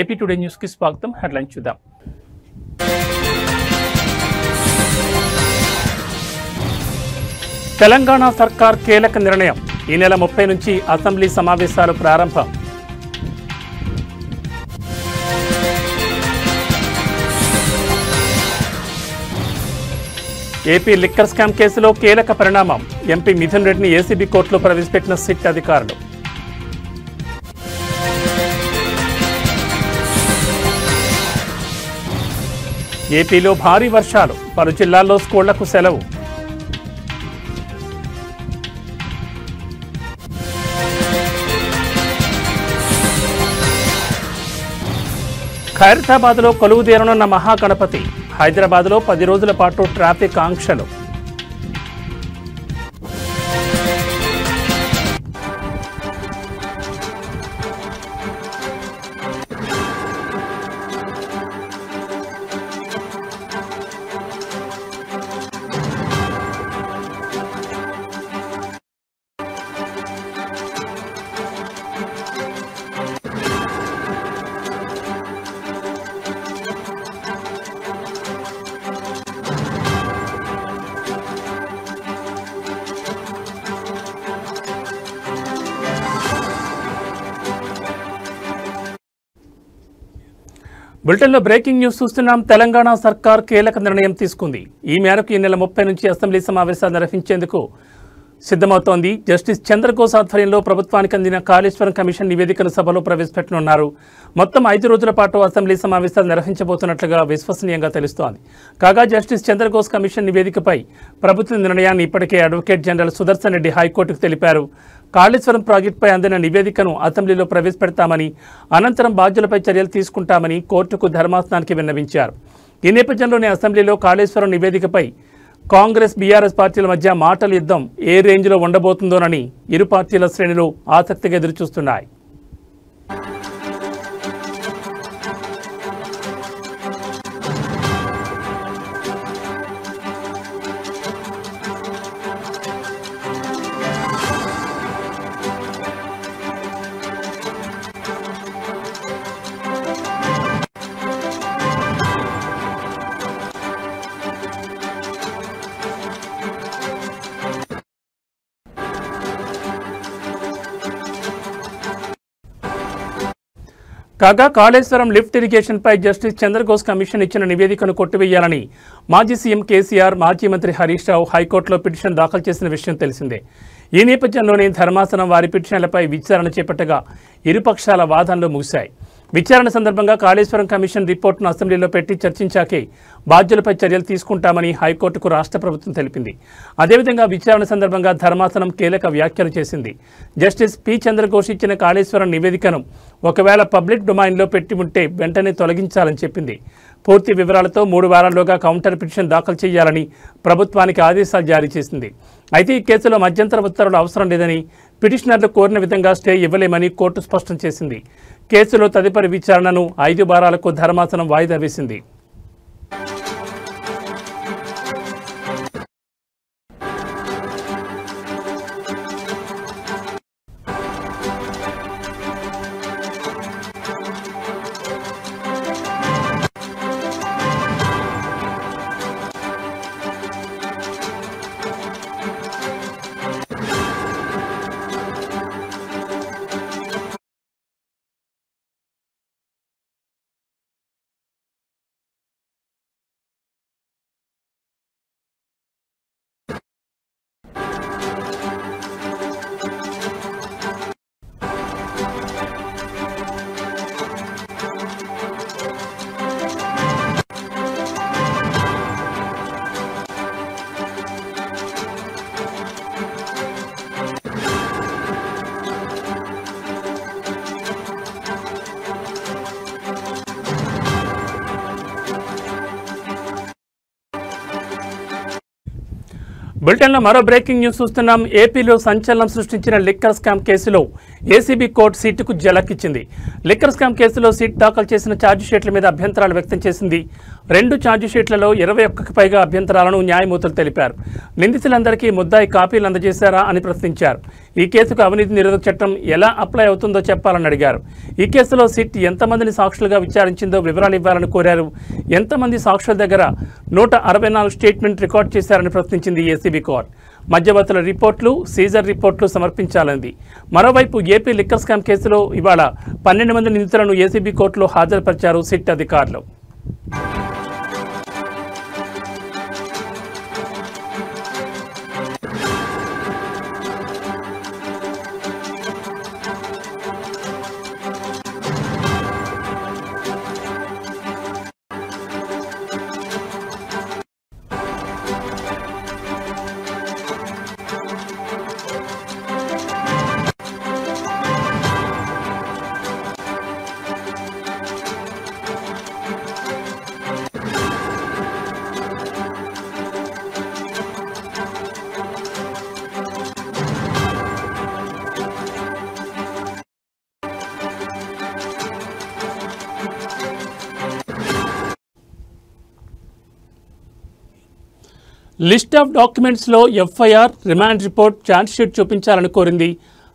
AP today news కి స్వాగతం. Headlines చూద్దాం. తెలంగాణ సర్కార్ కీలక నిర్ణయం. ఈ నెల 30 నుంచి అసెంబ్లీ సమావేశాలు ప్రారంభం. ఏపీ లిక్కర్ స్కామ్ కేసులో కీలక పరిణామం. ఎంపీ మిథున్ రెడ్డిని ఏసీబీ కోర్టులో ప్రవేశపెట్టిన సిట్ అధికారులు. ఏపీలో భారీ వర్షాలు, పలు జిల్లాల్లో స్కూళ్లకు సెలవు. ఖైరతాబాద్లో కొలువుదీరనున్న మహాగణపతి. హైదరాబాద్లో 10 రోజుల పాటు ట్రాఫిక్ ఆంక్షలు. బులెటిన్లో బ్రేకింగ్ న్యూస్ చూస్తున్నాం. తెలంగాణ సర్కార్ కీలక నిర్ణయం తీసుకుంది. ఈ మేరకు ఈ నెల 30 నుంచి అసెంబ్లీ సమావేశాలు నిర్వహించేందుకు సిద్ధమవుతోంది. జస్టిస్ చంద్రఘోష్ ఆధ్వర్యంలో ప్రభుత్వానికి అందిన కాళేశ్వరం కమిషన్ నివేదికను సభలో ప్రవేశపెట్టనున్నారు. మొత్తం 5 రోజుల పాటు అసెంబ్లీ సమావేశాలు నిర్వహించబోతున్నట్లుగా విశ్వసనీయంగా తెలుస్తోంది. కాగా జస్టిస్ చంద్రఘోష్ కమిషన్ నివేదికపై ప్రభుత్వ నిర్ణయాన్ని ఇప్పటికే అడ్వకేట్ జనరల్ సుదర్శన్ రెడ్డి హైకోర్టుకు తెలిపారు. కాళేశ్వరం ప్రాజెక్టుపై అందిన నివేదికను అసెంబ్లీలో ప్రవేశపెడతామని, అనంతరం బాధ్యులపై చర్యలు తీసుకుంటామని కోర్టుకు ధర్మాసనానికి విన్నవించారు. ఈ నేపథ్యంలోనే అసెంబ్లీలో కాళేశ్వరం నివేదికపై కాంగ్రెస్ బీఆర్ఎస్ పార్టీల మధ్య మాటల యుద్ధం ఏ రేంజ్లో ఉండబోతుందోనని ఇరు పార్టీల శ్రేణులు ఆసక్తిగా ఎదురుచూస్తున్నాయి. కాగా కాళేశ్వరం లిఫ్ట్ ఇరిగేషన్పై జస్టిస్ చంద్రఘోష్ కమిషన్ ఇచ్చిన నివేదికను కొట్టివేయాలని మాజీ సీఎం కేసీఆర్, మాజీ మంత్రి హరీష్ రావు హైకోర్టులో పిటిషన్ దాఖలు చేసిన విషయం తెలిసిందే. ఈ నేపథ్యంలోనే ధర్మాసనం వారి పిటిషన్లపై విచారణ చేపట్టగా ఇరుపక్షాల వాదనలు ముగిశాయి. విచారణ సందర్భంగా కాళేశ్వరం కమిషన్ రిపోర్టును అసెంబ్లీలో పెట్టి చర్చించాకే బాధ్యులపై చర్యలు తీసుకుంటామని హైకోర్టుకు రాష్ట్ర ప్రభుత్వం తెలిపింది. అదేవిధంగా విచారణ సందర్భంగా ధర్మాసనం కీలక వ్యాఖ్యలు చేసింది. జస్టిస్ పి చంద్రఘోష్ ఇచ్చిన కాళేశ్వరం నివేదికను ఒకవేళ పబ్లిక్ డొమైన్లో పెట్టి ఉంటే వెంటనే తొలగించాలని చెప్పింది. పూర్తి వివరాలతో 3 వారాల్లోగా కౌంటర్ పిటిషన్ దాఖలు చేయాలని ప్రభుత్వానికి ఆదేశాలు జారీ చేసింది. అయితే ఈ కేసులో మధ్యంతర ఉత్తర్వులు అవసరం లేదని, పిటిషనర్లు కోరిన విధంగా స్టే ఇవ్వలేమని కోర్టు స్పష్టం చేసింది. కేసులో తదుపరి విచారణను 5 వారాలకు ధర్మాసనం వాయిదా వేసింది. బులెటిన్లో మరో బ్రేకింగ్ న్యూస్ చూస్తున్నాం. ఏపీలో సంచలనం సృష్టించిన లిక్కర్ స్కామ్ కేసులో ఏసీబీ కోర్టు సిట్కు జలక్కిచ్చింది. లిక్కర్ స్కామ్ కేసులో సిట్ దాఖలు చేసిన ఛార్జిషీట్ల మీద అభ్యంతరాలు వ్యక్తం చేసింది. 2 ఛార్జిషీట్లలో 21కి పైగా అభ్యంతరాలను న్యాయమూర్తులు తెలిపారు. నిందితులందరికీ ముద్దాయి కాపీలు అందజేశారా అని ప్రశ్నించారు. ఈ కేసుకు అవినీతి నిరోధక చట్టం ఎలా అప్లై అవుతుందో చెప్పాలని అడిగారు. ఈ కేసులో సిట్ ఎంతమందిని సాక్షులుగా విచారించిందో వివరాలు ఇవ్వాలని కోరారు. ఎంతమంది సాక్షుల దగ్గర 164 స్టేట్మెంట్ రికార్డ్ చేశారని ప్రశ్నించింది ఏసీబీ కోర్టు. మధ్యవర్తుల రిపోర్టులు, సీజర్ రిపోర్టులు సమర్పించాలంది. మరోవైపు ఏపీ లిక్కర్ స్కామ్ కేసులో ఇవాళ 12 మంది నిందితులను ఏసీబీ కోర్టులో హాజరుపరిచారు సిట్ అధికారులు. లిస్ట్ ఆఫ్ డాక్యుమెంట్స్లో ఎఫ్ఐఆర్, రిమాండ్ రిపోర్ట్, ఛార్జ్షీట్ చూపించాలని కోరింది.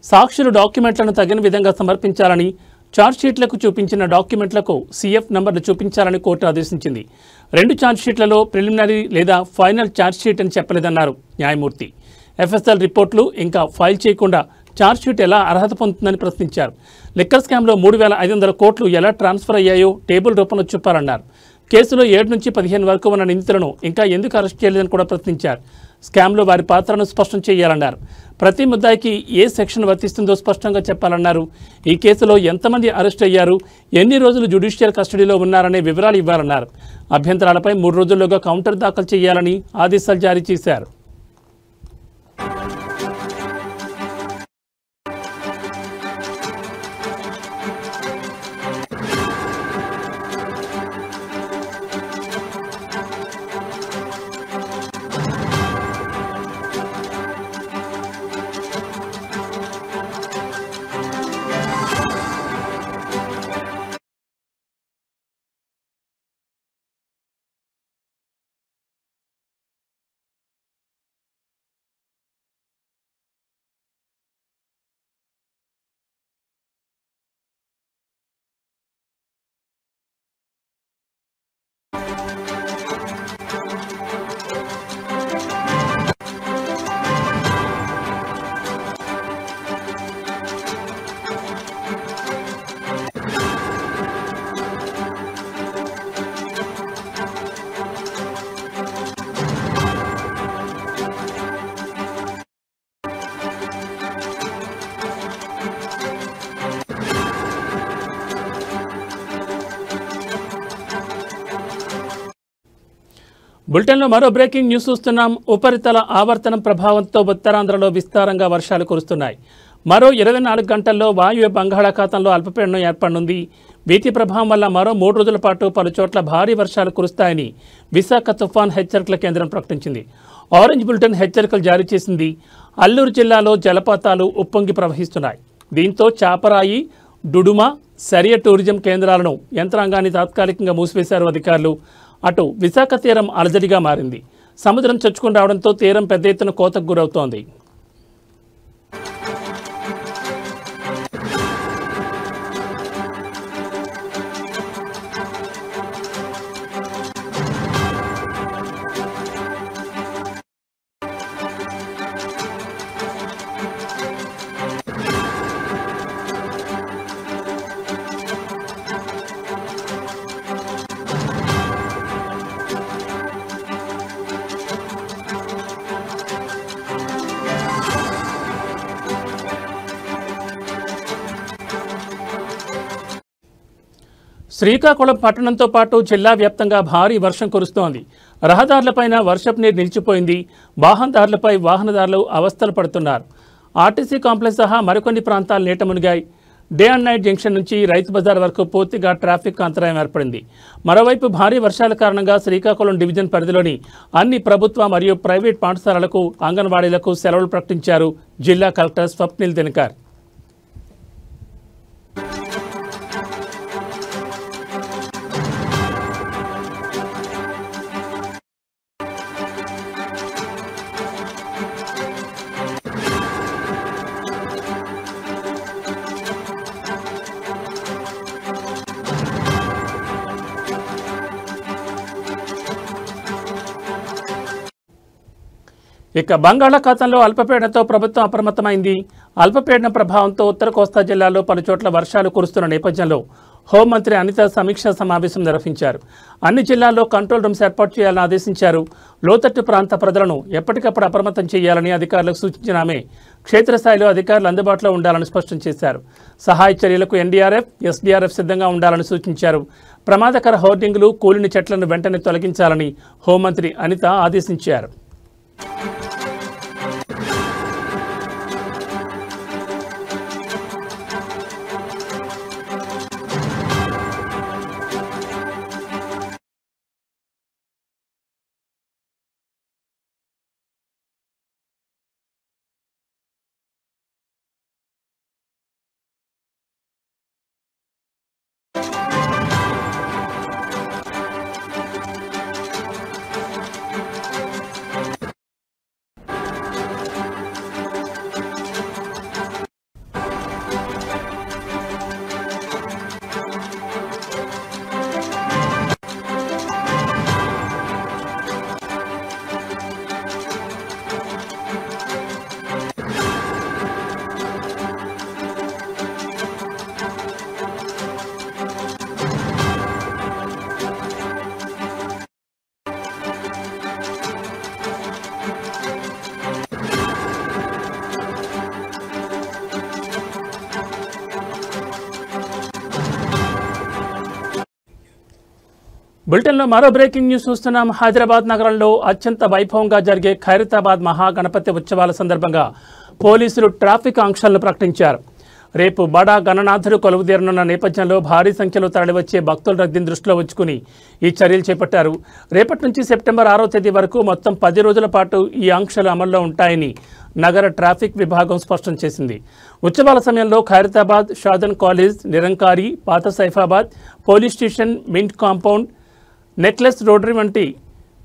సాక్షులు డాక్యుమెంట్లను తగిన విధంగా సమర్పించాలని, ఛార్జ్షీట్లకు చూపించిన డాక్యుమెంట్లకు సిఎఫ్ నంబర్లు చూపించాలని కోర్టు ఆదేశించింది. 2 ఛార్జ్షీట్లలో ప్రిలిమినరీ లేదా ఫైనల్ ఛార్జ్షీట్ అని చెప్పలేదన్నారు న్యాయమూర్తి. ఎఫ్ఎస్ఎల్ రిపోర్టులు ఇంకా ఫైల్ చేయకుండా ఛార్జ్షీట్ ఎలా అర్హత పొందుతుందని ప్రశ్నించారు. లిక్కర్ స్కామ్లో 3,500 కోట్లు ఎలా ట్రాన్స్ఫర్ అయ్యాయో టేబుల్ రూపంలో చెప్పాలన్నారు. కేసులో 7 నుంచి 15 వరకు ఉన్న నిందితులను ఇంకా ఎందుకు అరెస్ట్ చేయలేదని కూడా ప్రశ్నించారు. స్కామ్లో వారి పాత్రను స్పష్టం చేయాలన్నారు. ప్రతి ముద్దాయికి ఏ సెక్షన్ వర్తిస్తుందో స్పష్టంగా చెప్పాలన్నారు. ఈ కేసులో ఎంతమంది అరెస్ట్ అయ్యారు, ఎన్ని రోజులు జ్యుడిషియల్ కస్టడీలో ఉన్నారనే వివరాలు ఇవ్వాలన్నారు. అభ్యంతరాలపై 3 రోజుల్లోగా కౌంటర్ దాఖలు చేయాలని ఆదేశాలు జారీ చేశారు. బులెటిన్లో మరో బ్రేకింగ్ న్యూస్ చూస్తున్నాం. ఉపరితల ఆవర్తనం ప్రభావంతో ఉత్తరాంధ్రలో విస్తారంగా వర్షాలు కురుస్తున్నాయి. మరో 24 గంటల్లో వాయువ్య బంగాళాఖాతంలో అల్పపీడనం ఏర్పడనుంది. వీటి ప్రభావం వల్ల మరో 3 రోజుల పాటు పలు చోట్ల భారీ వర్షాలు కురుస్తాయని విశాఖ తుఫాన్ హెచ్చరికల కేంద్రం ప్రకటించింది. ఆరెంజ్ బులెటిన్ హెచ్చరికలు జారీ చేసింది. అల్లూరు జిల్లాలో జలపాతాలు ఉప్పొంగి ప్రవహిస్తున్నాయి. దీంతో చాపరాయి, డుడుమ, సరియ టూరిజం కేంద్రాలను యంత్రాంగాన్ని తాత్కాలికంగా మూసివేశారు అధికారులు. అటు విశాఖ తీరం అలజడిగా మారింది. సముద్రం చొచ్చుకుని రావడంతో తీరం పెద్ద ఎత్తున కోతకు గురవుతోంది. శ్రీకాకుళం పట్టణంతో పాటు జిల్లా వ్యాప్తంగా భారీ వర్షం కురుస్తోంది. రహదారులపైన వర్షపు నీరు నిలిచిపోయింది. వాహనదారులపై వాహనదారులు అవస్థలు పడుతున్నారు. ఆర్టీసీ కాంప్లెక్స్ సహా మరికొన్ని ప్రాంతాలు నీట మునిగాయి. డే అండ్ నైట్ జంక్షన్ నుంచి రైతు బజార్ వరకు పూర్తిగా ట్రాఫిక్ అంతరాయం ఏర్పడింది. మరోవైపు భారీ వర్షాల కారణంగా శ్రీకాకుళం డివిజన్ పరిధిలోని అన్ని ప్రభుత్వ మరియు ప్రైవేట్ పాఠశాలలకు, అంగన్వాడీలకు సెలవులు ప్రకటించారు జిల్లా కలెక్టర్ స్వప్నిల్ దినకర్. ఇక బంగాళాఖాతంలో అల్పపీడనంతో ప్రభుత్వం అప్రమత్తమైంది. అల్పపీడనం ప్రభావంతో ఉత్తర కోస్తా జిల్లాల్లో పలుచోట్ల వర్షాలు కురుస్తున్న నేపథ్యంలో హోంమంత్రి అనిత సమీక్షా సమావేశం నిర్వహించారు. అన్ని జిల్లాల్లో కంట్రోల్ రూమ్స్ ఏర్పాటు చేయాలని ఆదేశించారు. లోతట్టు ప్రాంత ప్రజలను ఎప్పటికప్పుడు అప్రమత్తం చేయాలని అధికారులకు సూచించిన ఆమె క్షేత్రస్థాయిలో అధికారులు అందుబాటులో ఉండాలని స్పష్టం చేశారు. సహాయ చర్యలకు ఎన్డీఆర్ఎఫ్, ఎస్డీఆర్ఎఫ్ సిద్ధంగా ఉండాలని సూచించారు. ప్రమాదకర హోర్డింగ్లు, కూలిన చెట్లను వెంటనే తొలగించాలని హోంమంత్రి అనిత ఆదేశించారు. బులెటిన్లో మరో బ్రేకింగ్ న్యూస్ చూస్తున్నాం. హైదరాబాద్ నగరంలో అత్యంత వైభవంగా జరిగే ఖైరతాబాద్ మహాగణపతి ఉత్సవాల సందర్భంగా పోలీసులు ట్రాఫిక్ ఆంక్షలను ప్రకటించారు. రేపు బడా గణనాథుడు కొలువుదీరనున్న నేపథ్యంలో భారీ సంఖ్యలో తరలివచ్చే భక్తుల రద్దీని దృష్టిలో ఉంచుకుని ఈ చర్యలు చేపట్టారు. రేపటి నుంచి సెప్టెంబర్ 6వ తేదీ వరకు మొత్తం 10 రోజుల పాటు ఈ ఆంక్షలు అమల్లో ఉంటాయని నగర ట్రాఫిక్ విభాగం స్పష్టం చేసింది. ఉత్సవాల సమయంలో ఖైరతాబాద్, షాదన్ కాలేజ్, నిరంకారి, పాత Saifabad, police station, mint compound, necklace rotary వంటి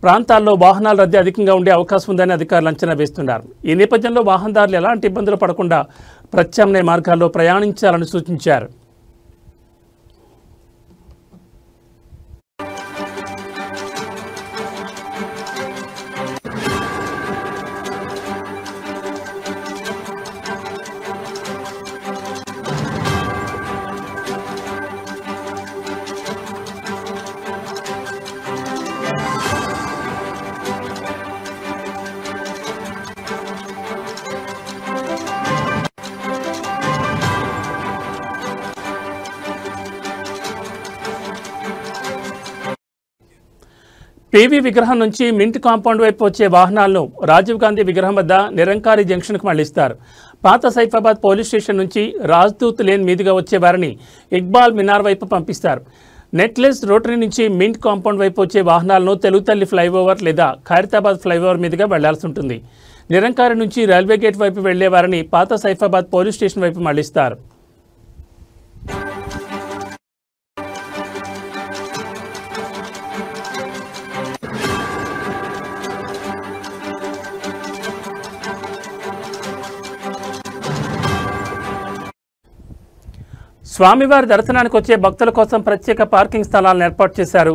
ప్రాంతాల్లో వాహనాల రద్దీ అధికంగా ఉండే అవకాశం ఉందని అధికారులు అంచనా వేస్తున్నారు. ఈ నేపథ్యంలో వాహనదారులు ఎలాంటి ఇబ్బందులు పడకుండా ప్రత్యామ్నాయ మార్గాల్లో ప్రయాణించాలని సూచించారు. పీవీ విగ్రహం నుంచి మింట్ కాంపౌండ్ వైపు వచ్చే వాహనాలను రాజీవ్ గాంధీ విగ్రహం వద్ద నిరంకారి జంక్షన్కు మళ్లిస్తారు. పాత సైఫాబాద్ పోలీస్ స్టేషన్ నుంచి రాజ్దూత్ లేన్ మీదుగా వచ్చే వారిని ఇక్బాల్ మినార్ వైపు పంపిస్తారు. నెక్లెస్ రోటరీ నుంచి మింట్ కాంపౌండ్ వైపు వచ్చే వాహనాలను తెలుగుతల్లి ఫ్లైఓవర్ లేదా ఖైరతాబాద్ ఫ్లైఓవర్ మీదుగా వెళ్లాల్సి ఉంటుంది. నిరంకారి నుంచి రైల్వే గేట్ వైపు వెళ్లే వారిని పాత సైఫాబాద్ పోలీస్ స్టేషన్ వైపు మళ్లిస్తారు. స్వామివారి దర్శనానికి వచ్చే భక్తుల కోసం ప్రత్యేక పార్కింగ్ స్థలాలను ఏర్పాటు చేశారు.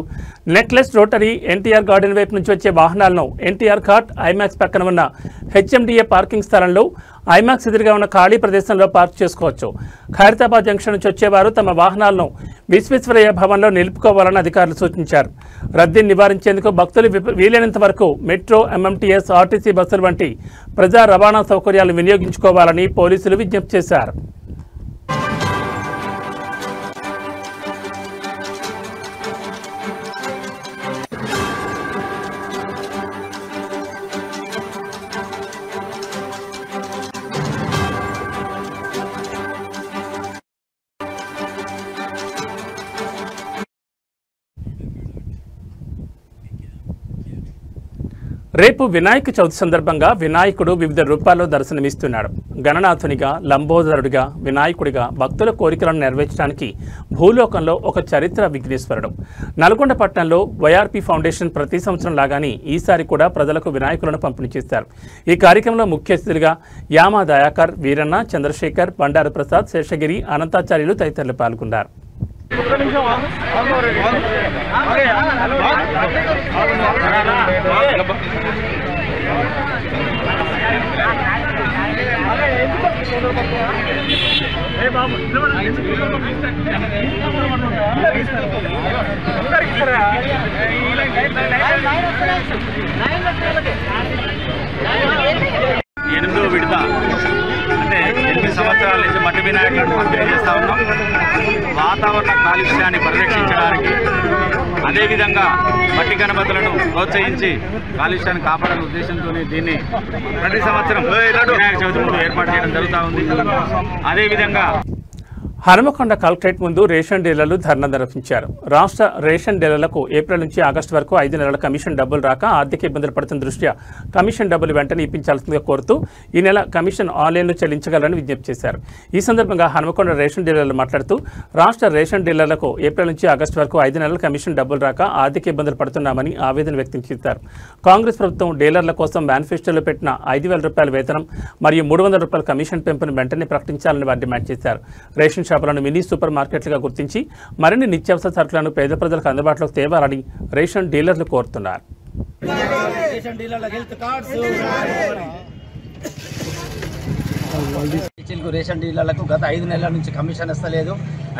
నెక్లెస్ రోటరీ, ఎన్టీఆర్ గార్డెన్ వైపు నుంచి వచ్చే వాహనాలను ఎన్టీఆర్ ఘాట్, ఐమాక్స్ పక్కన ఉన్న హెచ్ఎండిఏ పార్కింగ్ స్థలంలో, ఐమాక్స్ ఎదురుగా ఉన్న ఖాళీ ప్రదేశంలో పార్క్ చేసుకోవచ్చు. ఖైరతాబాద్ జంక్షన్ నుంచి వచ్చేవారు తమ వాహనాలను విశ్వేశ్వరయ్య భవన్లో నిలుపుకోవాలని అధికారులు సూచించారు. రద్దీని నివారించేందుకు భక్తులు వీలైనంత వరకు మెట్రో, ఎంఎంటీఎస్, ఆర్టీసీ బస్సులు వంటి ప్రజా రవాణా సౌకర్యాలు వినియోగించుకోవాలని పోలీసులు విజ్ఞప్తి చేశారు. రేపు వినాయక చవితి సందర్భంగా వినాయకుడు వివిధ రూపాల్లో దర్శనమిస్తున్నాడు. గణనాథునిగా, లంబోదరుడిగా, వినాయకుడిగా భక్తుల కోరికలను నెరవేర్చడానికి భూలోకంలో ఒక చరిత్ర విఘ్నేశ్వరుడు. నల్గొండ పట్టణంలో వైఆర్పీ ఫౌండేషన్ ప్రతి సంవత్సరం లాగానే ఈసారి కూడా ప్రజలకు వినాయకులను పంపిణీ చేశారు. ఈ కార్యక్రమంలో ముఖ్య అతిథులుగా యామా దయాకర్, వీరన్న, చంద్రశేఖర్, బండారు ప్రసాద్, శేషగిరి, అనంతాచార్యులు తదితరులు పాల్గొన్నారు. ఎనిమిదో విడత అంటే 8 సంవత్సరాల నుంచి మట్టి వినాయకులను పంపిణీ చేస్తూ ఉన్నాం. వాతావరణ కాలుష్యాన్ని పరిరక్షించడానికి, అదేవిధంగా మట్టి గణపతులను ప్రోత్సహించి కాలుష్యాన్ని కాపాడాలనే ఉద్దేశంతో దీన్ని ప్రతి సంవత్సరం వినాయక చవితి ముందు ఏర్పాటు చేయడం జరుగుతూ ఉంది. అదేవిధంగా హనుమకొండ కలెక్టరేట్ ముందు రేషన్ డీలర్లు ధర్నా నిర్వహించారు. రాష్ట్ర రేషన్ డీలర్లకు ఏప్రిల్ నుంచి ఆగస్టు వరకు 5 నెలల కమిషన్ డబ్బులు రాక ఆర్థిక ఇబ్బందులు పడుతున్న దృష్ట్యా కమిషన్ డబ్బులు వెంటనే ఇప్పించాల్సిందిగా కోరుతూ ఈ నెల కమిషన్ ఆన్లైన్లో చెల్లించగలరని విజ్ఞప్తి చేశారు. ఈ సందర్భంగా హనుమకొండ రేషన్ డీలర్లు మాట్లాడుతూ రాష్ట్ర రేషన్ డీలర్లకు ఏప్రిల్ నుంచి ఆగస్టు వరకు 5 నెలల కమిషన్ డబ్బులు రాక ఆర్థిక ఇబ్బందులు పడుతున్నామని ఆవేదన వ్యక్తం చేశారు. కాంగ్రెస్ ప్రభుత్వం డీలర్ల కోసం మేనిఫెస్టోలో పెట్టిన 5,000 రూపాయల వేతనం మరియు 300 రూపాయల కమిషన్ పెంపును వెంటనే ప్రకటించాలని వారు డిమాండ్ చేశారు. రేషన్ షాపులను మినీ సూపర్ మార్కెట్లుగా గుర్తించి మరిన్ని నిత్యావసర సరుకులను పేద ప్రజలకు అందుబాటులోకి తేవాలని రేషన్ డీలర్లు కోరుతున్నారు. రేషన్ డీలర్లకు గత 5 నెలల నుంచి కమిషన్ ఇస్తలేదు.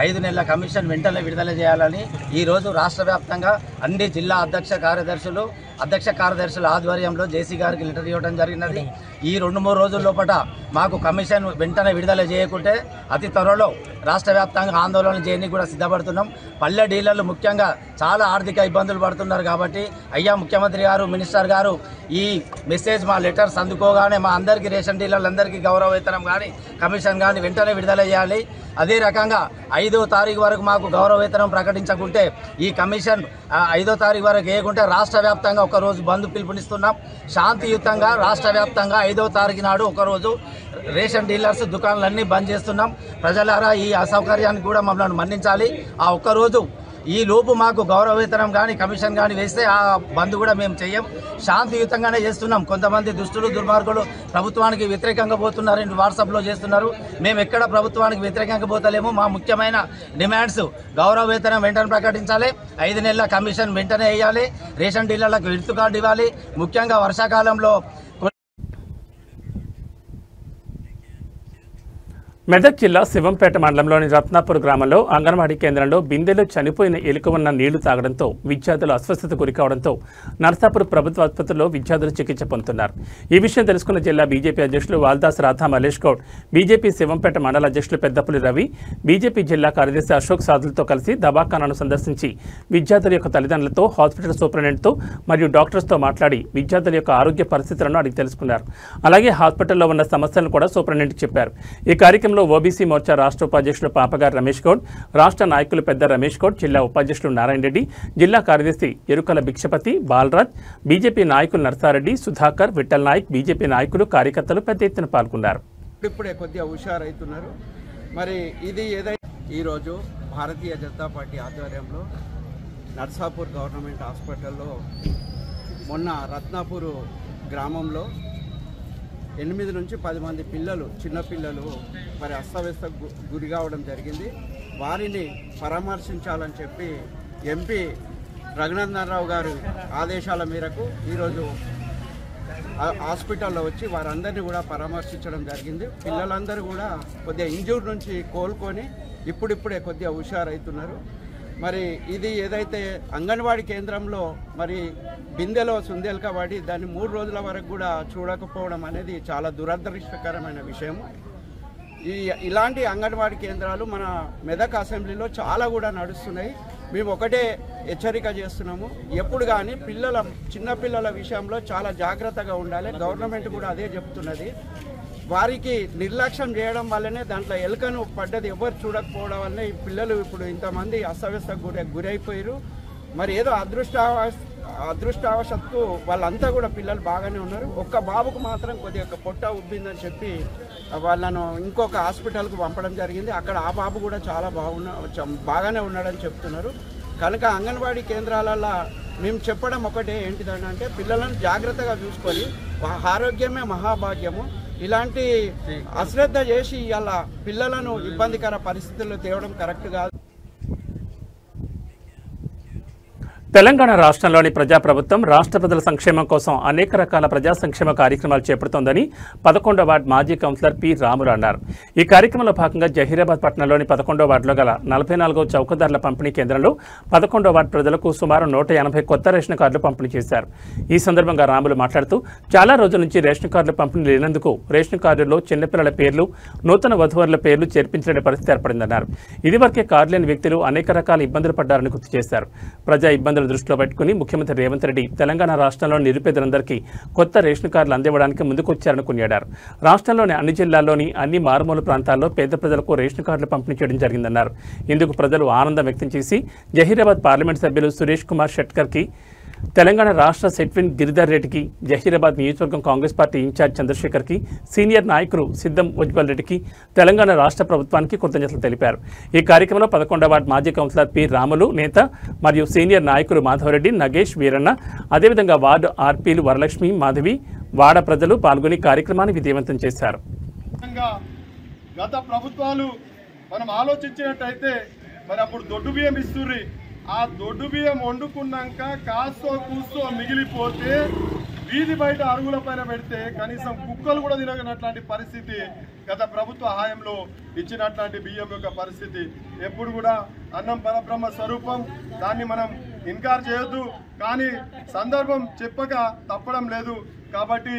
5 నెలల కమిషన్ వెంటనే విడుదల చేయాలని ఈరోజు రాష్ట్ర వ్యాప్తంగా అన్ని జిల్లా అధ్యక్ష కార్యదర్శుల ఆధ్వర్యంలో జేసీ గారికి లెటర్ ఇవ్వడం జరిగినది. ఈ 2-3 రోజుల లోపల మాకు కమిషన్ వెంటనే విడుదల చేయకుంటే అతి త్వరలో రాష్ట్ర వ్యాప్తంగా ఆందోళన చేయడానికి కూడా సిద్ధపడుతున్నాం. పల్లె డీలర్లు ముఖ్యంగా చాలా ఆర్థిక ఇబ్బందులు పడుతున్నారు కాబట్టి అయ్యా ముఖ్యమంత్రి గారు, మినిస్టర్ గారు ఈ మెసేజ్ మా లెటర్స్ అందుకోగానే మా అందరికీ రేషన్ డీలర్లందరికీ గౌరవ వేతనం కానీ కమిషన్ కానీ వెంటనే విడుదల చేయాలి. అదే రకంగా 5వ తారీఖు వరకు మాకు గౌరవ వేతనం ప్రకటించకుంటే ఈ కమిషన్ 5వ తారీఖు వరకు వేయకుంటే రాష్ట్ర వ్యాప్తంగా ఒకరోజు బంద్ పిలుపునిస్తున్నాం. శాంతియుతంగా రాష్ట్ర వ్యాప్తంగా 5వ తారీఖు నాడు ఒకరోజు రేషన్ డీలర్స్ దుకాణాలన్నీ బంద్ చేస్తున్నాం. ప్రజలారా ఈ అసౌకర్యాన్ని కూడా మమ్మల్ని మన్నించాలి. ఆ ఒక్కరోజు ఈ లోపు మాకు గౌరవ వేతనం కానీ కమిషన్ కానీ వేస్తే ఆ బంద్ కూడా మేము చెయ్యం. శాంతియుతంగానే చేస్తున్నాం. కొంతమంది దుష్టులు దుర్మార్గులు ప్రభుత్వానికి వ్యతిరేకంగా పోతున్నారని వాట్సాప్లో చేస్తున్నారు. మేము ఎక్కడ ప్రభుత్వానికి వ్యతిరేకంగా పోతలేము. మా ముఖ్యమైన డిమాండ్స్ గౌరవ వేతనం వెంటనే ప్రకటించాలి, 5 నెలల కమిషన్ వెంటనే వేయాలి, రేషన్ డీలర్లకు హెల్త్ కార్డు ఇవ్వాలి. ముఖ్యంగా వర్షాకాలంలో మెదక్ జిల్లా శివంపేట మండలంలోని రత్నాపూర్ గ్రామంలో అంగన్వాడీ కేంద్రంలో బిందెలో చనిపోయిన ఎలుక ఉన్న నీళ్లు తాగడంతో విద్యార్థులు అస్వస్థతకు గురికావడంతో నర్సాపూర్ ప్రభుత్వ ఆసుపత్రిలో విద్యార్థులు చికిత్స పొందుతున్నారు. ఈ విషయం తెలుసుకున్న జిల్లా బీజేపీ అధ్యక్షులు వాల్దాస్ రాధా మల్లేష్ గౌడ్, బీజేపీ శివంపేట మండల అధ్యక్షులు పెద్దపులి రవి, బీజేపీ జిల్లా కార్యదర్శి అశోక్ సాదులతో కలిసి దవాఖానాను సందర్శించి విద్యార్థుల యొక్క తల్లిదండ్రులతో, హాస్పిటల్ సూపరింటెండెంట్తో మరియు డాక్టర్స్తో మాట్లాడి విద్యార్థుల యొక్క ఆరోగ్య పరిస్థితులను అడిగి తెలుసుకున్నారు. అలాగే హాస్పిటల్లో ఉన్న సమస్యలను కూడా సూపరింటెండెంట్కి చెప్పారు. ఈ కార్యక్రమంలో ఓబీసీ మోర్చా రాష్ట్ర ఉపాధ్యక్షులు పాపగారు రమేష్ గౌడ్, రాష్ట్ర నాయకులు పెద్ద రమేష్ గౌడ్, జిల్లా ఉపాధ్యక్షులు నారాయణ రెడ్డి, జిల్లా కార్యదర్శి ఎరుకల భిక్షపతి, బాలరాజ్, బీజేపీ నాయకులు నర్సారెడ్డి, సుధాకర్, విఠల్ నాయక్, బీజేపీ నాయకులు, కార్యకర్తలు పెద్ద ఎత్తున పాల్గొన్నారు. ఇప్పుడే కొద్దిగా హుషారైతున్నారు. మరి ఇది ఏదైతే ఈరోజు భారతీయ జనతా పార్టీ ఆధ్వర్యంలో నర్సాపూర్ గవర్నమెంట్ హాస్పిటల్లో మొన్న రత్నాపూర్ గ్రామంలో 8 నుంచి 10 మంది పిల్లలు, చిన్నపిల్లలు మరి అస్తవ్యస్త గురి కావడం జరిగింది. వారిని పరామర్శించాలని చెప్పి ఎంపీ రఘునందన్ రావు గారి ఆదేశాల మేరకు ఈరోజు హాస్పిటల్లో వచ్చి వారందరినీ కూడా పరామర్శించడం జరిగింది. పిల్లలందరూ కూడా కొద్దిగా ఇంజూర్ నుంచి కోలుకొని ఇప్పుడిప్పుడే కొద్దిగా హుషారైతున్నారు. మరి ఇది ఏదైతే అంగన్వాడీ కేంద్రంలో మరి బిందెలో సుందేల్క వాడి దాన్ని 3 రోజుల వరకు కూడా చూడకపోవడం అనేది చాలా దురదృష్టకరమైన విషయం. ఇలాంటి అంగన్వాడీ కేంద్రాలు మన మెదక్ అసెంబ్లీలో చాలా కూడా నడుస్తున్నాయి. మేము ఒకటే హెచ్చరిక చేస్తున్నాము, ఎప్పుడు కానీ చిన్నపిల్లల విషయంలో చాలా జాగ్రత్తగా ఉండాలి. గవర్నమెంట్ కూడా అదే చెప్తున్నది. వారికి నిర్లక్ష్యం చేయడం వల్లనే దాంట్లో ఎలుకను పడ్డది ఎవరు చూడకపోవడం వల్లనే ఈ పిల్లలు ఇప్పుడు ఇంతమంది అస్తవ్యస్తకు గురైపోయారు. మరి ఏదో అదృష్టవశాత్తు వాళ్ళంతా కూడా పిల్లలు బాగానే ఉన్నారు. ఒక్క బాబుకు మాత్రం కొద్దిగా పొట్ట ఉబ్బిందని చెప్పి వాళ్ళను ఇంకొక హాస్పిటల్కు పంపడం జరిగింది. అక్కడ ఆ బాబు కూడా చాలా బాగానే ఉన్నాడని చెప్తున్నారు. కనుక అంగన్వాడీ కేంద్రాలలో మేము చెప్పడం ఒకటే ఏంటిదని అంటే పిల్లలను జాగ్రత్తగా చూసుకొని ఆరోగ్యమే మహాభాగ్యము. ఇలాంటి అశ్రద్ధ చేసి ఇలా పిల్లలను ఇబ్బందికర పరిస్థితుల్లో తేవడం కరెక్ట్ కాదు. తెలంగాణ రాష్ట్రంలోని ప్రజాప్రభుత్వం రాష్ట్ర ప్రజల సంక్షేమం కోసం అనేక రకాల ప్రజా సంక్షేమ కార్యక్రమాలు చేపడుతోందని 11వ వార్డు మాజీ కౌన్సిలర్ పి రాములు అన్నారు. ఈ కార్యక్రమంలో భాగంగా జహీరాబాద్ పట్టణంలోని 11వ వార్డులో గల 44వ చౌకదారుల పంపిణీ కేంద్రంలో 11వ వార్డు ప్రజలకు సుమారు 180 కొత్త రేషన్ కార్డులు పంపిణీ చేశారు. ఈ సందర్భంగా రాములు మాట్లాడుతూ చాలా రోజుల నుంచి రేషన్ కార్డులు పంపిణీ లేనందుకు రేషన్ కార్డుల్లో చిన్నపిల్లల పేర్లు, నూతన వధువరుల పేర్లు చేర్పించలేని పరిస్థితి ఏర్పడిందన్నారు. ఇదివరకే కార్డు లేని వ్యక్తులు అనేక రకాల ఇబ్బందులు పడ్డారని గుర్తు చేశారు. ప్రజా ఇబ్బందులు దృష్టిలో పెట్టుకుని ముఖ్యమంత్రి రేవంత్ రెడ్డి తెలంగాణ రాష్ట్రంలో నిరుపేదలందరికీ కొత్త రేషన్ కార్డులు అందివ్వడానికి ముందుకొచ్చారని కొనియాడారు. రాష్ట్రంలోని అన్ని జిల్లాల్లోని అన్ని మారుమూల ప్రాంతాల్లో పేద ప్రజలకు రేషన్ కార్డులు పంపిణీ చేయడం జరిగిందన్నారు. ఇందుకు ప్రజలు ఆనందం వ్యక్తం చేసి జహీరాబాద్ పార్లమెంట్ సభ్యులు సురేష్ కుమార్ షెట్కర్కి, తెలంగాణ రాష్ట్ర సెట్విన్ గిరిధర్ రెడ్డికి, జహీరాబాద్ నియోజకవర్గం కాంగ్రెస్ పార్టీ ఇన్ఛార్జ్ చంద్రశేఖర్కి, సీనియర్ నాయకులు సిద్ధం ఉజ్వల్ రెడ్డికి, తెలంగాణ రాష్ట్ర ప్రభుత్వానికి కృతజ్ఞతలు తెలిపారు. ఈ కార్యక్రమంలో 11వ వార్డు మాజీ కౌన్సిలర్ పి రాములు, నేత మరియు సీనియర్ నాయకులు మాధవరెడ్డి, నగేష్, వీరన్న, అదేవిధంగా వార్డు ఆర్పీలు వరలక్ష్మి, మాధవి, వాడ ప్రజలు పాల్గొని కార్యక్రమాన్ని విజయవంతం చేశారు. గత ప్రభుత్వాలు మనం ఆలోచించినట్టయితే మరి అప్పుడు దొడ్డు బియ్యం ఇస్తుర్రి. ఆ దొడ్డు బియ్యం వండుకున్నాక కాస్తో కూస్తో మిగిలిపోతే వీధి బయట అరుగుల పైన పెడితే కనీసం కుక్కలు కూడా తినగనట్లాంటి పరిస్థితి గత ప్రభుత్వ హాయంలో ఇచ్చినట్లాంటి బియ్యం యొక్క పరిస్థితి. ఎప్పుడు కూడా అన్నం పరబ్రహ్మ స్వరూపం, దాన్ని మనం ఇన్కార్ చేయొద్దు. కానీ సందర్భం చెప్పక తప్పడం లేదు. కాబట్టి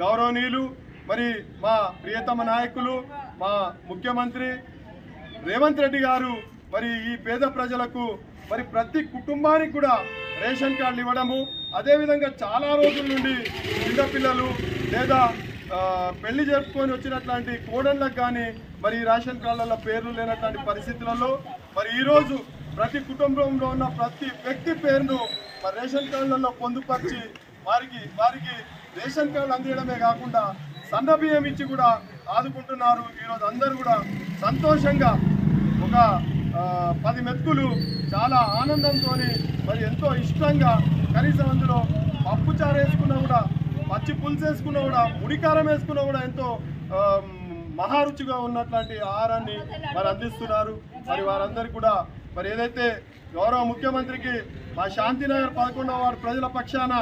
గౌరవనీయులు మరి మా ప్రియతమ నాయకులు మా ముఖ్యమంత్రి రేవంత్ రెడ్డి గారు మరి ఈ పేద ప్రజలకు మరి ప్రతి కుటుంబానికి కూడా రేషన్ కార్డులు ఇవ్వడము, అదేవిధంగా చాలా రోజుల నుండి చిన్నపిల్లలు లేదా పెళ్లి జరుపుకొని వచ్చినట్లాంటి కోడళ్ళకు కానీ మరి రేషన్ కార్డులలో పేర్లు లేనటువంటి పరిస్థితులలో మరి ఈరోజు ప్రతి కుటుంబంలో ఉన్న ప్రతి వ్యక్తి పేరును మరి రేషన్ కార్డులలో పొందుపరిచి వారికి రేషన్ కార్డులు అందించడమే కాకుండా సన్న బియ్యం ఇచ్చి కూడా ఆదుకుంటున్నారు. ఈరోజు అందరూ కూడా సంతోషంగా ఒక 10 మెతుకులు చాలా ఆనందంతో మరి ఎంతో ఇష్టంగా, కనీసం అందులో పప్పు చారు వేసుకున్నా కూడా, పచ్చి పులుసు వేసుకున్నా కూడా, ముడికారం వేసుకున్నా కూడా ఎంతో మహారుచిగా ఉన్నట్లాంటి ఆహారాన్ని మరి అందిస్తున్నారు. మరి వారందరికీ కూడా మరి ఏదైతే గౌరవ ముఖ్యమంత్రికి మా శాంతినగర్ 11వ వార్డు ప్రజల పక్షాన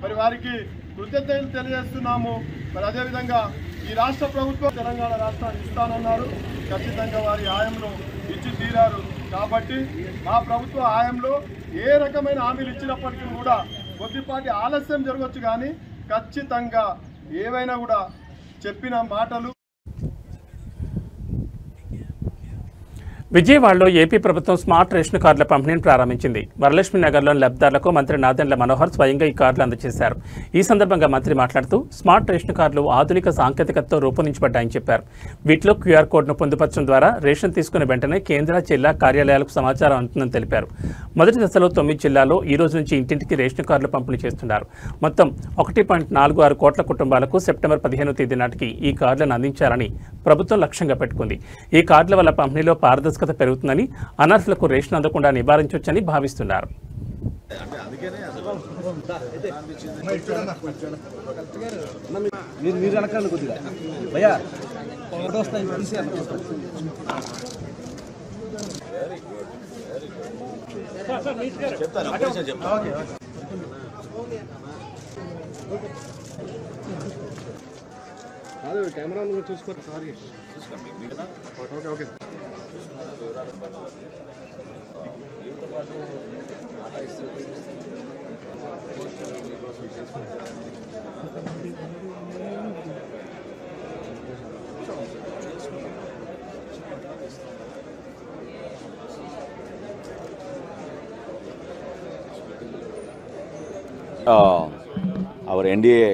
మరి వారికి కృతజ్ఞతలు తెలియజేస్తున్నాము. మరి అదేవిధంగా ఈ రాష్ట్ర ప్రభుత్వం తెలంగాణ రాష్ట్రాన్ని ఇస్తానన్నారు. ఖచ్చితంగా వారి హాయంలో ఇచ్చి తీరారు. కాబట్టి మా ప్రభుత్వ హాయంలో ఏ రకమైన హామీలు ఇచ్చినప్పటికీ కూడా కొద్దిపాటి ఆలస్యం జరగవచ్చు, కానీ ఖచ్చితంగా ఏవైనా కూడా చెప్పిన మాటలు. విజయవాడలో ఏపీ ప్రభుత్వం స్మార్ట్ రేషన్ కార్డుల పంపిణీని ప్రారంభించింది. వరలక్ష్మి నగర్లోని లబ్ధిదారులకు మంత్రి నాదెండ్ల మనోహర్ స్వయంగా ఈ కార్డులు అందజేశారు. ఈ సందర్భంగా మంత్రి మాట్లాడుతూ స్మార్ట్ రేషన్ కార్డులు ఆధునిక సాంకేతికతతో రూపొందించబడ్డాయని చెప్పారు. వీటిలో క్యూఆర్ కోడ్ను పొందుపరచడం ద్వారా రేషన్ తీసుకున్న వెంటనే కేంద్ర జిల్లా కార్యాలయాలకు సమాచారం అందుతుందని తెలిపారు. మొదటి దశలో 9 జిల్లాల్లో ఈ రోజు నుంచి ఇంటింటికి రేషన్ కార్డులు పంపిణీ చేస్తున్నారు. మొత్తం 1.46 కోట్ల కుటుంబాలకు సెప్టెంబర్ 15వ తేదీ నాటికి ఈ కార్డులను అందించాలని ప్రభుత్వం లక్ష్యంగా పెట్టుకుంది. ఈ కార్డుల వల్ల పంపిణీలో పారదర్శకత పెరుగుతుందని, అనర్హులకు రేషన్ అందకుండా నివారించవచ్చని భావిస్తున్నారు. కెమెరా చూసుకో. Okay. Our NDA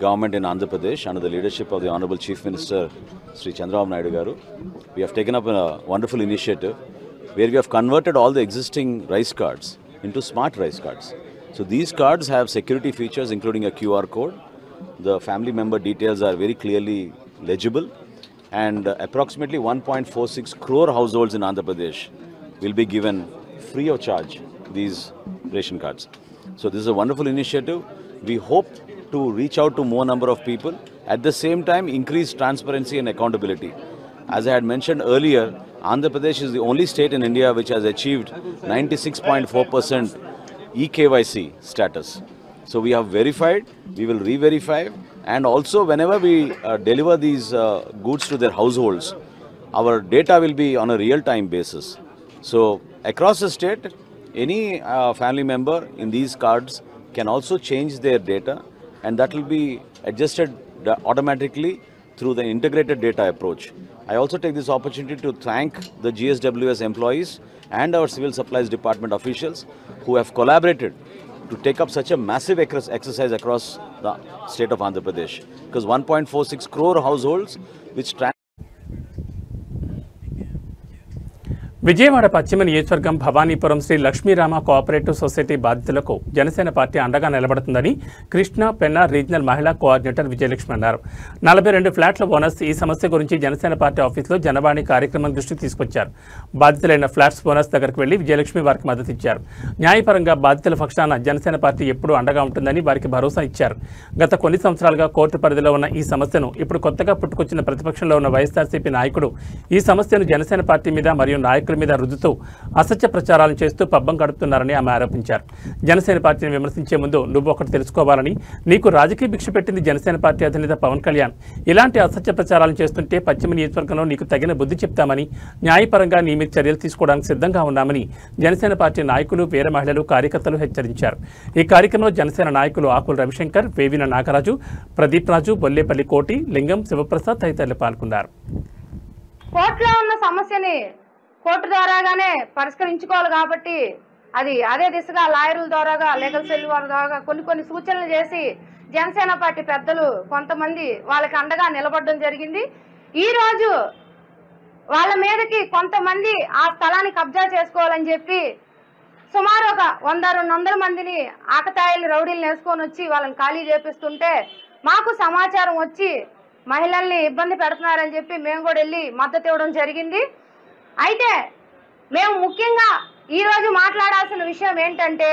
government in Andhra Pradesh, under the leadership of the Honorable Chief Minister Sri Chandrababu Naidu Garu, we have taken up a wonderful initiative where we have converted all the existing rice cards into smart rice cards. So these cards have security features including a QR code. The family member details are very clearly legible, and approximately 1.46 crore households in Andhra Pradesh will be given free of charge these ration cards. So this is a wonderful initiative. We hope to reach out to more number of people, at the same time increase transparency and accountability. As I had mentioned earlier, Andhra Pradesh is the only state in India which has achieved 96.4% eKYC status. So we have verified, we will re-verify, and also whenever we deliver these goods to their households, our data will be on a real-time basis. So across the state, any family member in these cards can also change their data, and that will be adjusted automatically through the integrated data approach. I also take this opportunity to thank the GSWS employees and our civil supplies department officials who have collaborated to take up such a massive exercise across the state of Andhra Pradesh, because 1.46 crore households which Vijayawada పశ్చిమ నియోజకవర్గం Bhavanipuram Shri Lakshmirama cooperative society బాధితులకు Janasena party అండగా నిలబడుతుందని Krishna Penna regional మహిళా coordinator Vijayalakshmi అన్నారు. 42 ఫ్లాట్ల bonus ఈ సమస్య గురించి Janasena party ఆఫీసులో జనవాణి కార్యక్రమం దృష్టికి తీసుకొచ్చారు. బాధితులైన ఫ్లాట్స్ బోనస్ దగ్గరకు వెళ్లి విజయలక్ష్మి వారికి మద్దతు ఇచ్చారు. న్యాయపరంగా బాధితుల పక్షాన జనసేన పార్టీ ఎప్పుడూ అండగా ఉంటుందని వారికి భరోసా ఇచ్చారు. గత కొన్ని సంవత్సరాలుగా కోర్టు పరిధిలో ఉన్న ఈ సమస్యను ఇప్పుడు కొత్తగా పుట్టుకొచ్చిన ప్రతిపక్షంలో ఉన్న వైఎస్ఆర్సీపీ నాయకుడు ఈ సమస్యను జనసేన పార్టీ మీద మరియు నాయకుల మీద రుద్దుతూ అసత్య ప్రచారాలను చేస్తూ పబ్బం గడుపుతున్నారని ఆమె ఆరోపించారు. జనసేన పార్టీని విమర్శించే ముందు నువ్వు ఒకటి తెలుసుకోవాలని, నీకు రాజకీయ భిక్ష పెట్టింది జనసేన పార్టీ అధినేత పవన్ కళ్యాణ్. ఇలాంటి అసత్య ప్రచారాలను చేస్తుంటే పశ్చిమ నియోజకవర్గంలో నీకు తగిన బుద్ధి చెప్తామని, న్యాయపరంగా నీ మీద చర్యలు తీసుకోవడానికి సిద్ధంగా ఉన్నామని జనసేన పార్టీ నాయకులు, వీర మహిళలు, కార్యకర్తలు హెచ్చరించారు. ఈ కార్యక్రమంలో జనసేన నాయకులు ఆకుల రవిశంకర్, వేవిన నాగరాజు, ప్రదీప్ రాజు, బొల్లేపల్లి కోటి, లింగం, శివప్రసాద్ తదితరులు పాల్గొన్నారు. కోర్టులో ఉన్న సమస్యని కోర్టు ద్వారాగానే పరిష్కరించుకోవాలి కాబట్టి అదే దిశగా లాయర్ల ద్వారాగా, లీగల్ సెల్ వారి ద్వారా కొన్ని సూచనలు చేసి జనసేన పార్టీ పెద్దలు కొంతమంది వాళ్ళకి అండగా నిలబడడం జరిగింది. ఈ రోజు వాళ్ళ మీదకి కొంతమంది ఆ స్థలాన్ని కబ్జా చేసుకోవాలని చెప్పి సుమారు ఒక 100-200 మందిని ఆకతాయిలు, రౌడీలు వేసుకొని వచ్చి వాళ్ళని ఖాళీ చేపిస్తుంటే మాకు సమాచారం వచ్చి మహిళల్ని ఇబ్బంది పెడుతున్నారని చెప్పి మేము కూడా వెళ్ళి మద్దతు ఇవ్వడం జరిగింది. అయితే మేము ముఖ్యంగా ఈరోజు మాట్లాడాల్సిన విషయం ఏంటంటే,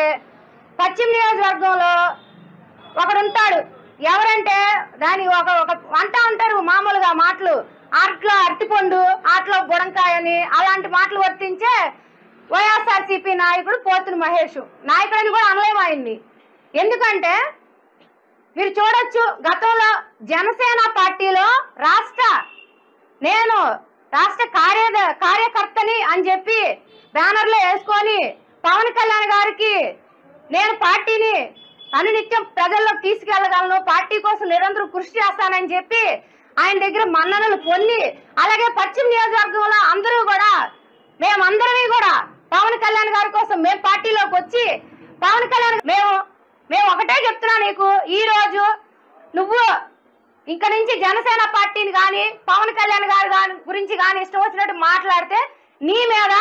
పశ్చిమ నియోజకవర్గంలో ఒకడుంటాడు, ఎవరంటే దాని ఒక అంటా ఉంటారు మామూలుగా మాటలు, ఆటలో అరటిపండు, ఆటలో బుడంకాయ అని అలాంటి మాటలు వర్తించే వైఎస్ఆర్సీపీ నాయకుడు పోతుని మహేష్. నాయకుడిని కూడా అనలేము ఆయన్ని. ఎందుకంటే మీరు చూడొచ్చు, గతంలో జనసేన పార్టీలో నేను రాష్ట్ర కార్యకర్తని అని చెప్పి బ్యానర్లో వేసుకొని పవన్ కళ్యాణ్ గారికి నేను పార్టీని అనునిత్యం ప్రజల్లోకి తీసుకెళ్లగలను, పార్టీ కోసం నిరంతరం కృషి చేస్తానని చెప్పి ఆయన దగ్గర మన్ననలు పొంది, అలాగే పశ్చిమ నియోజకవర్గంలో అందరూ కూడా మేమందరమీ కూడా పవన్ కళ్యాణ్ గారి కోసం మేము పార్టీలోకి వచ్చి పవన్ కళ్యాణ్ మేము ఒకటే చెప్తున్నా నీకు, ఈ రోజు నువ్వు ఇంక నుంచి జనసేన పార్టీని కానీ పవన్ కళ్యాణ్ గారి గురించి కానీ ఇష్టం వచ్చినట్టు మాట్లాడితే నీ మీద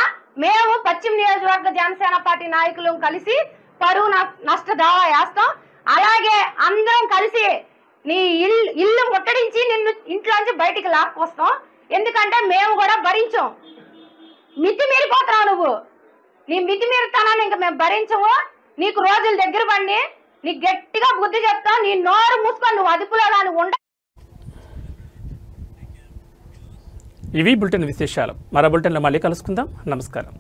మేము పశ్చిమ నియోజకవర్గ జనసేన పార్టీ నాయకులు కలిసి పరువు నష్ట దావా వేస్తాం. అలాగే అందరం కలిసి నీ ఇల్లు ముట్టడించి నిన్ను ఇంట్లోంచి బయటికి లాక్కొస్తాం. ఎందుకంటే మేము కూడా భరించాం. మితిమీరిపోతున్నావు నువ్వు, నీ మితిమీరుతానని ఇంక మేము భరించము. నీకు రోజులు దగ్గర పడి నీకు గట్టిగా బుద్ధి చెప్తాం. నీ నోరు మూసుకొని నువ్వు అదుపులో కానీ ఉండ. ఇవి బులెటిన్ విశేషాలు. మరో బులెటిన్లో మళ్ళీ కలుసుకుందాం. నమస్కారం.